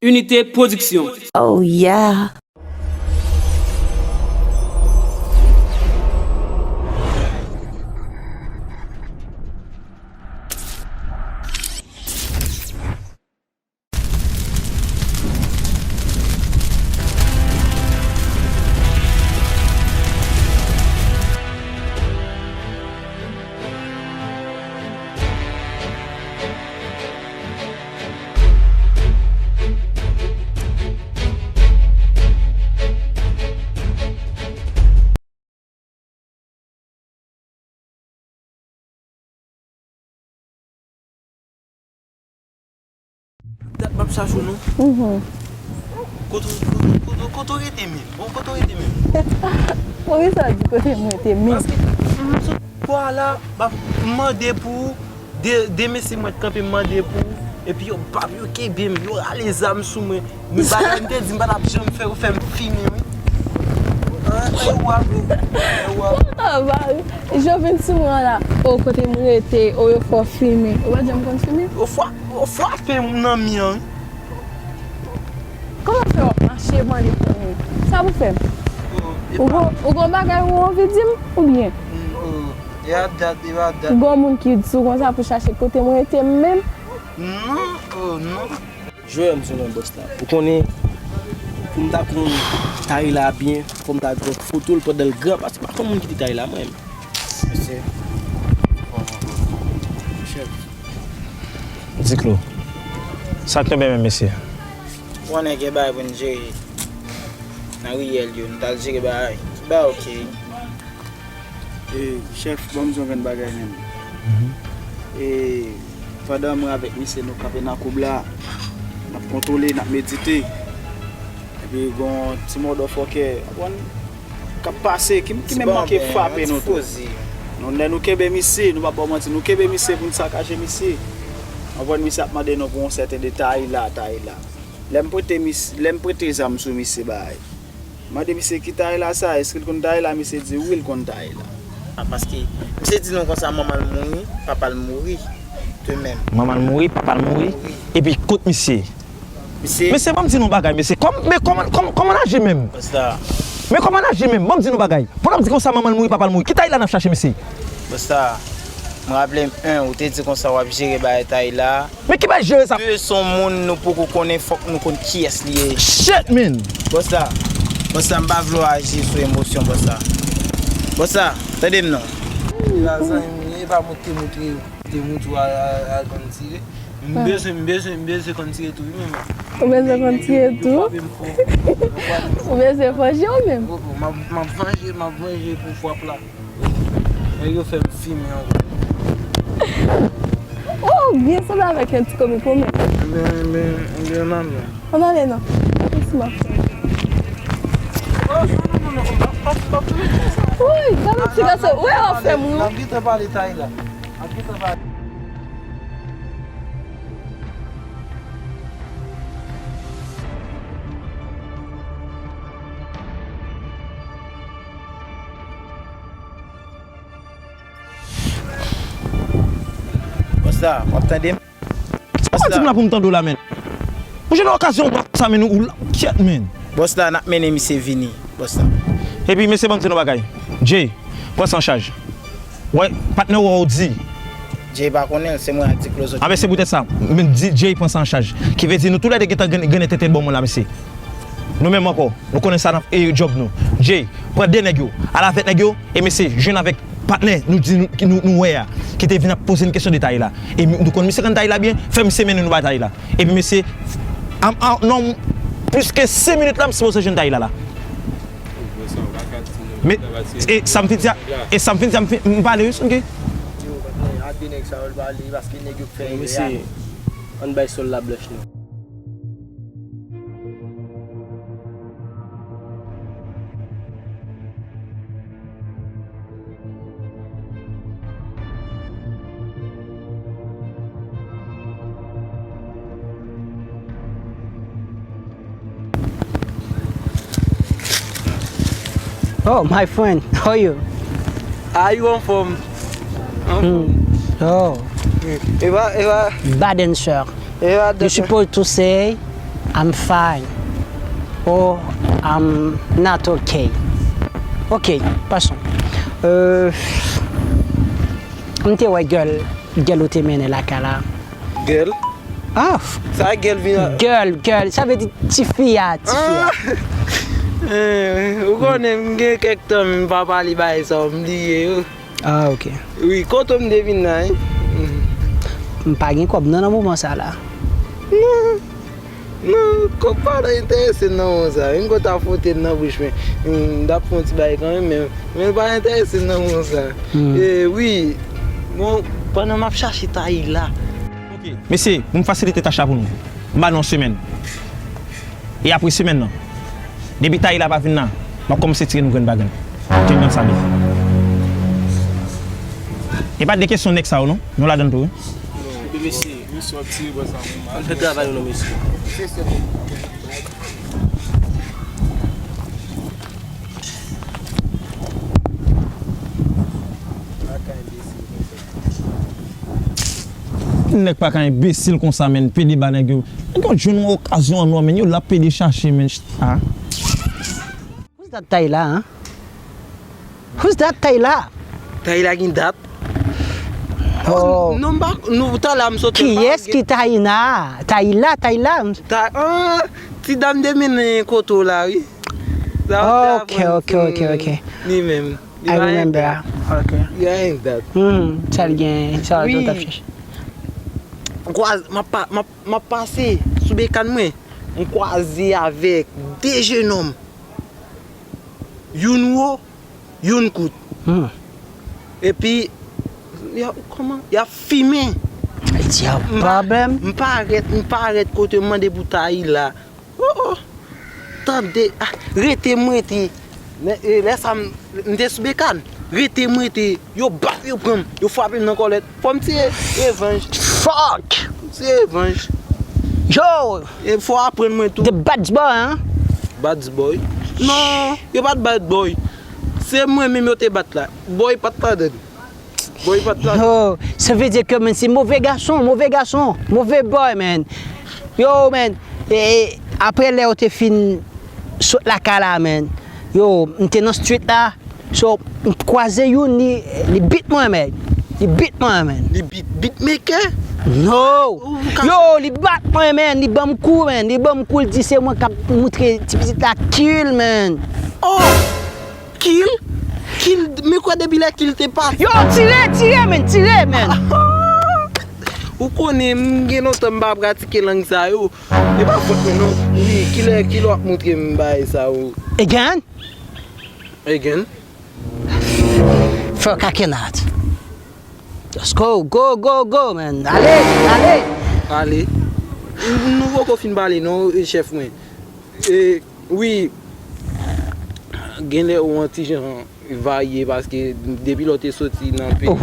Unité Production. Oh yeah. Dat map sa chou nou? Koto rete men? Bon koto rete men? Pou ki sa di kote mwen te men? Paske, po ala, mande pou, deme se mwen kampe mande pou, epi yo bab yo kebem, yo ale zam sou mwen, mwen bagan te di mban ap jom fè ou fèm fini mwen. E wap. Ah ba, jo ven sou mwen la, ou kote mwen te, ou yo fò filme. Ou ba jom kon filme? Ou fwa fè mwen nan mi an. Koman fè wap mache mwen li pou mwen? Sa pou fèm? Ou kon bagay ou an vidim ou bien? E a dat. Ou kon moun ki sou kon sa pou chache kote mwen te men? Non. Jwe msou nan boss la. Ou konen, pou mta kon tay la bien, pou mta kon fotol pou del gran, parce pa kon moun ki di tay la mwen. Mese. Ziklo, sak nou ben men mesye. Wane ge bay pou njere na wiyel yo, nou tal jere bay. Ba ok. Chef, bon mzon ven bagay men. Fada mwen avek mise nou kape nan koubla, nap kontrole, nap medite. Epi gon ti modo foke, wan kap pase, ki men manke fape nou to. Nou kebe mise, nou pa pa manti, nou kebe mise pou nsakaje mise. Avon mise ap made nou pou sete de tay la. Lem prete zam sou mise bay. Made mise ki tay la sa, eskil kon tay la, mise di wil kon tay la. Paske, mise di nou konsa maman mouri, papa mouri. Maman mouri, papa mouri, et puis kote monsieur. Monsieur. Mais c'est pas me dire nous bagay, mais c'est comment agir même? Basta. Mais comment agir même? Pas me dire nous bagay. Pour me dire comme ça maman mouri, papa mouri. Qui taille là n'a chercher monsieur? Basta. Me rappelle ou te dit comme ça wap gérer ba taille là. Mais qui va gérer ça? Deux son monde nous pour connaître faut nous connaître qui est lié. Shit man. Basta. Basta m'pa vouloir agir sur émotion basta. Basta, t'aides non. La zan, il va montrer te moutou a kontire. Mbeze kontire tou yon. Ou beze kontire tou? Ou beze fanje ou men? Ma vange pou fwa pla. E yo fè film yon. Oh, bien ça va avec un petit comme pour moi. Ben nan. On allait non. C'est ma oui, comme tu vas ça. Ouais, on fait mon. La vite pas les tailles là. La vite pas. Basta, m'entendez? Pas dire pour me tendre la main. J'ai l'occasion de ça mais nous quiet men. Basta n'a mené monsieur vini. Basta. Et puis monsieur bon dire nous bagay. Jay, prends en charge. Ouais, partenaire ou dit. Jay pas connaît, c'est moi qui close. Ah mais c'est peut-être ça. Mais dit Jay prend en charge. Qui veut dire nous tous les deux gagner tête bon là monsieur. Nous même encore, nous connaissons ça et job nous. Jay, prends des nèg à la fête nèg et monsieur, jeune avec partenaire nous dit nous ouais qui était venu poser une question de taille là. Et nous connaissons quand taille là bien, fait monsieur mener nous bataille là. Et puis monsieur non plus que 5 minutes là, je suis jeune taille là. Mais et ça me fait dire et ça me fait me parler OK? Monsieur, on baille sur la blush nous. Oh, my friend, how are you? Are you on from? Oh, Eva. bad answer. Eva. You're supposed to say I'm fine. Oh, I'm not okay. Ok, passons. Mte wè girl ou te mène la kala. Girl? Ah, Ça girl vient. girl, ça veut dire ti fia. Ou konen gen kek temps m'pa pali bay ça m'liye yo. Ah, ok. Oui, quand on me devine là. M'pa gen kob nan mouman sa la. Non, ko pa da intéressé nan ça. M'ko ta fote nan bouche mais da fon ti bay quand même mais pas intéressé nan ça. Et oui, bon pendant m'a chercher taille là. Ok, messieurs, vous me facilitez tâche pour nous. Bah non semaine. Et après semaine non. Depuis taille là pas venir là, on va commencer à tirer nous grande bagarre. Tu me ça bien. Et pas de questions next ça ou non? Nous la donne tout. Monsieur, nous sortis pour ça. On fait travail non monsieur. N'est pas quand imbécile comme ça men pédé ba nèg yo. Quand une occasion non men yo la pédé chercher men. Ah. Who's that Taïla, hein? Who's that Taïla? Taille là gen date. Oh. Non ba nous ta là m'saute. Qui est-ce qui Taïla? Taïla. Ah, ti dame de mine koto là oui. Ok. Ni même. I remember. Ok. Yeah, that. Ça bien, ça Oui. tout affiché. Ma passé sous bécan moi, on croisé avec deux jeunes hommes. Youn haut, youn kout. Et puis comment? Il a fumé. Il y a un problème. M'pa arrête côté moi de bouteilles là. Oh. Tande, rete moi ti. Laisse m'te sous bécan. Rete moi ti. Yo bat yo prend, yo frappe dans colette. Faut me tirer revanche. Fuck! C'est revanche. Yo! Il faut apprendre moi tout. The bad boy, hein? Bad boy? Non, il pas de bad boy. C'est moi-même qui te bat là. Boy pas de là. Boy pas de là. Yo, ça veut dire que man, c'est mauvais garçon, mauvais boy, man. Yo, man, et après là, tu fin sur la cala, man. Yo, t'es dans la street là, so, croisé yo, ni beat moi, man. Les Beatmaker? No! Yo, les bat moi, man, les bam coup, man. Les bam coup, dit c'est moi qui a montré la kill, man. Oh! Kill? Mais quoi depuis là kill t'es pas? Yo, tirez, man. Ou connaît m'gen autant m'pa pratiquer langue ça yo. Et pas faute non. Oui, kill a montré m'ba ça yo. Again? Fuck, I cannot. Just go, man. Allez. Nous va fin parler non chef moi. Et oui. Gen ou anti gens varié parce que depuis l'autre sorti dans pays. What?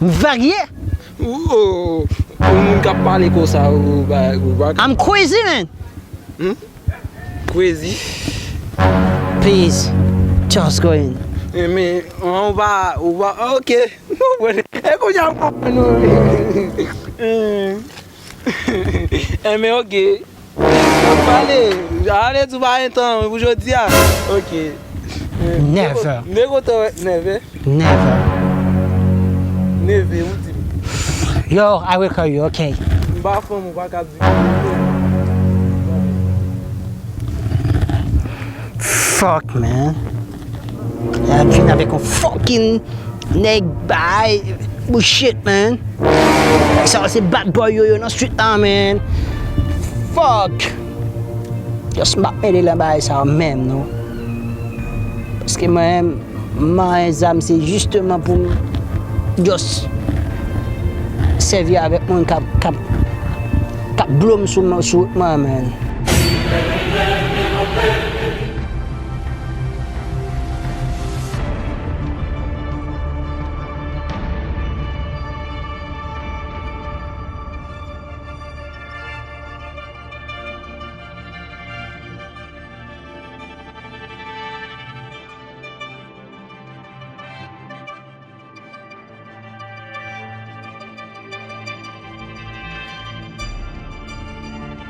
Varié? Oh, on ka parler comme ça ou I'm crazy, man. Crazy. Please, just go in. Mais on va OK. Écoute mais OK. Allez, tu vas un temps aujourd'hui. OK. Never. Never. Yo, I will call you, okay? Mba femme pas ka Fuck, man. I'm trying avec un fucking neg bye bullshit, man. Ça c'est bad boy yo dans street là, man. Fuck. Just m'a mêlé là-bas ça même, non? Parce que moi, mes amis, c'est justement pour just servir avec mon cap blum sur moi, man.